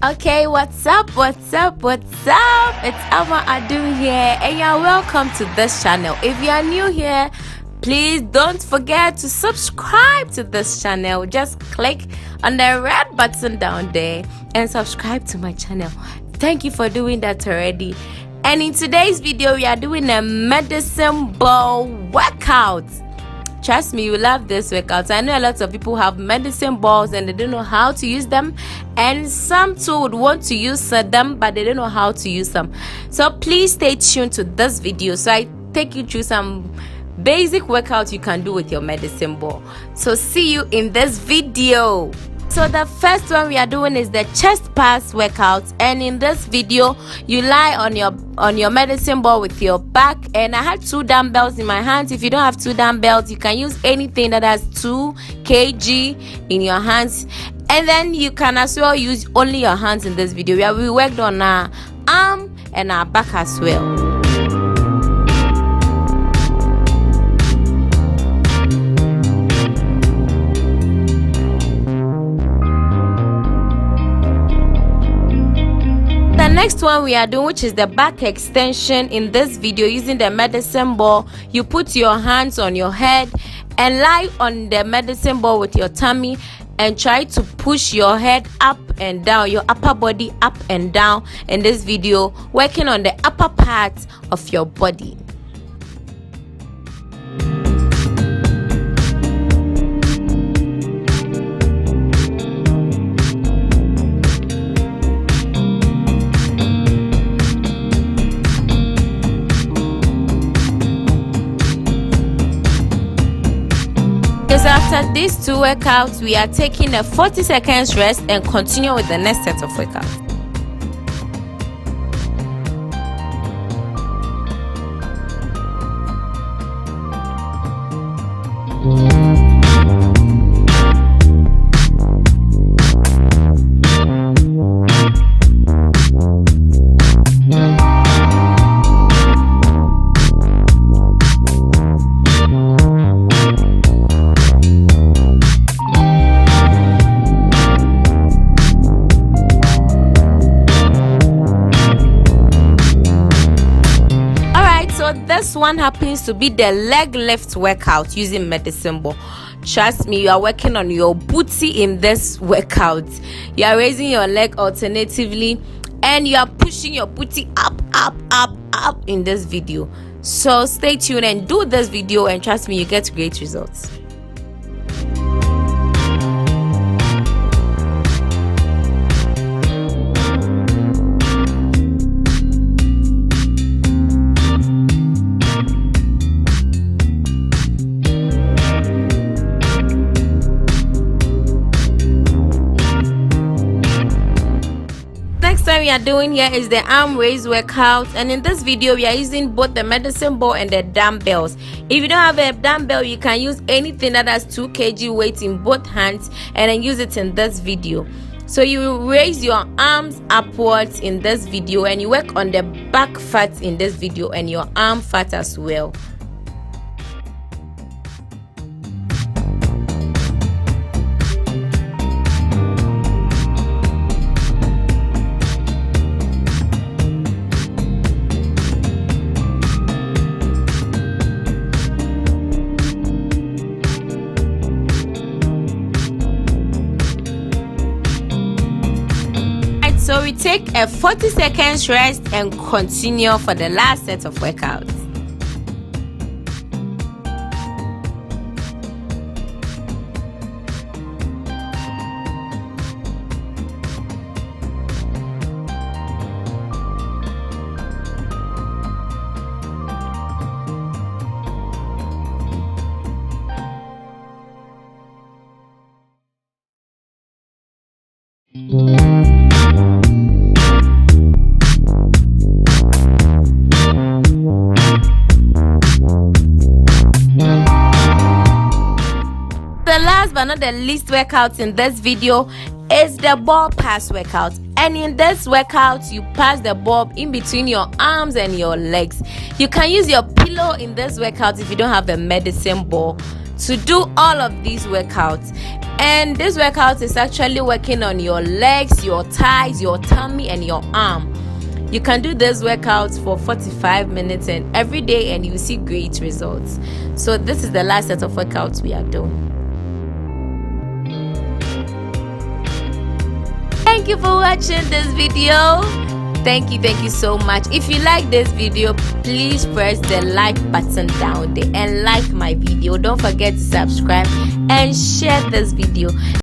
Okay, what's up? It's Adom here, and you're welcome to this channel. If you are new here, please don't forget to subscribe to this channel. Just click on the red button down there and subscribe to my channel. Thank you for doing that already. And in today's video, we are doing a medicine ball workout. Trust me, you love this workout. I know a lot of people have medicine balls and they don't know how to use them, and some too would want to use them but they don't know how to use them. So please stay tuned to this video so I take you through some basic workouts you can do with your medicine ball. So see you in this video. So the first one we are doing is the chest pass workout, and in this video you lie on your medicine ball with your back, and I had 2 dumbbells in my hands. If you don't have 2 dumbbells, you can use anything that has 2 kg in your hands, and then you can as well use only your hands in this video where we worked on our arm and our back as well. The next one we are doing, which is the back extension. In this video, using the medicine ball, you put your hands on your head and lie on the medicine ball with your tummy and try to push your head up and down, your upper body up and down in this video, working on the upper part of your body. So after these 2 workouts, we are taking a 40 seconds rest and continue with the next set of workouts. So this one happens to be the leg lift workout using medicine ball. Trust me, you are working on your booty in this workout. You are raising your leg alternatively and you are pushing your booty up in this video. So stay tuned and do this video, and trust me, you get great results. What we are doing here is the arm raise workout, and in this video we are using both the medicine ball and the dumbbells. If you don't have a dumbbell, you can use anything that has 2 kg weight in both hands and then use it in this video. So you raise your arms upwards in this video and you work on the back fat in this video and your arm fat as well. So we take a 40 seconds rest and continue for the last set of workouts. The last but not the least workout in this video is the ball pass workout. And in this workout, you pass the ball in between your arms and your legs. You can use your pillow in this workout if you don't have a medicine ball to do all of these workouts. And this workout is actually working on your legs, your thighs, your tummy, and your arm. You can do this workout for 45 minutes and every day, and you see great results. So this is the last set of workouts we are doing. Thank you for watching this video. Thank you so much. If you like this video, please press the like button down there and like my video. Don't forget to subscribe and share this video.